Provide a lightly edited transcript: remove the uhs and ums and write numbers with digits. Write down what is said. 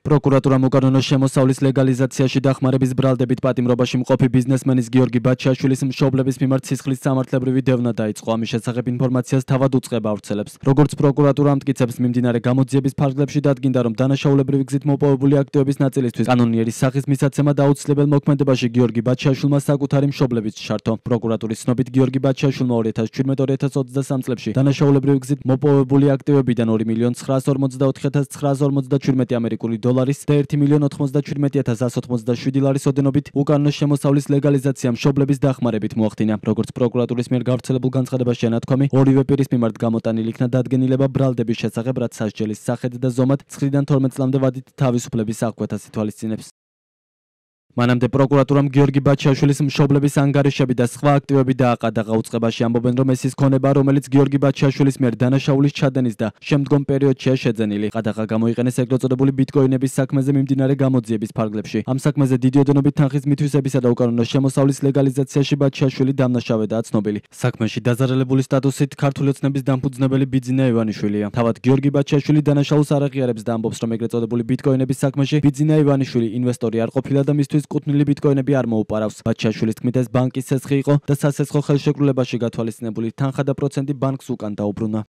პროკურატურამ უკანონო შემოსავლის ლეგალიზაციაში დახმარების ბრალდებით პატიმრობაში მყოფი ბიზნესმენის გიორგი ბაჩაშვილის მშობლების მიმართ სისხლის სამართლებრივი დევნა დაიწყო. ამის შესახებ ინფორმაციას თავად უწყება ავრცელებს. როგორც პროკურატურა ამტკიცებს, მიმდინარე გამოძიების ფარგლებში დადგინდა, რომ დანაშაულებრივი გზით მოპოვებული აქტივების ნაწილისთვის კანონიერი სახის მისაცემა და აუცილებელ მოქმედებაში გიორგი ბაჩაშვილმა საკუთარი მშობლებიც ჩართო. პროკურატურის ცნობით გიორგი ბაჩაშვილმა 2017-2023 წლებში დანაშაულებრივი გზით მოპოვებული აქტივებიდან 2.944.957 ამერიკული დოლარის და 1.097.187 ლარის ოდენობით უკანონო შემოსავლის ლეგალიზაცია მშობლების დახმარებით მოახდინა. როგორც პროკურატურის მიერ გავრცელებულ განცხადებაში ანათქვამი, ორივე პირის მიმართ გამოტანილი იქნა დადგენილება ბრალდების შესახებ, რაც სასჯელის სახედ და ზომად 9-დან 12 წლამდე ვადით თავისუფლების აღკვეთას ითვალისწინებს. მანამდე პროკურატურამ გიორგი ბაჩაშვილის მშობლების ანგარიშები და სხვა აქტივები დააყადაღა. უწყებაში ამბობენ, რომ ეს ის ქონება, რომელიც გიორგი ბაჩაშვილის მიერ დანაშაულის ჩადენის და შემდგომ პერიოდშია შეძენილი. ყადაღა გამოიყენეს ეგრეთ წოდებული ბიტკოინების საქმეზე მიმდინარე გამოძიების ფარგლებში. ამ საქმეზე დიდი ოდენობით თანხის მითვისებისა და უკანონო შემოსავლის ლეგალიზაციაში ბაჩაშვილი დამნაშავედაა ცნობილი. საქმეში დაზარალებული სტატუსით ქართული ოცნების დამფუძნებელი ბიძინა ივანიშვილია. თავად გიორგი ბაჩაშვილი დანაშაულს არ აღიარებს და ამბობს, რომ ეგრეთ წოდებული ბიტკოინების საქმეში ბიძინა ივანიშვილი ინვესტორი არ ყოფილა და მისთვის კუთვნილი ბიტკოინები არ მოუპარავს. ბაჩაშვილის თქმით, ეს ბანკის ცეცხლი იყო და სასესხო ხელშეკრულებაში გათვალისწინებული თანხა და პროცენტი ბანკს უკან დაუბრუნა.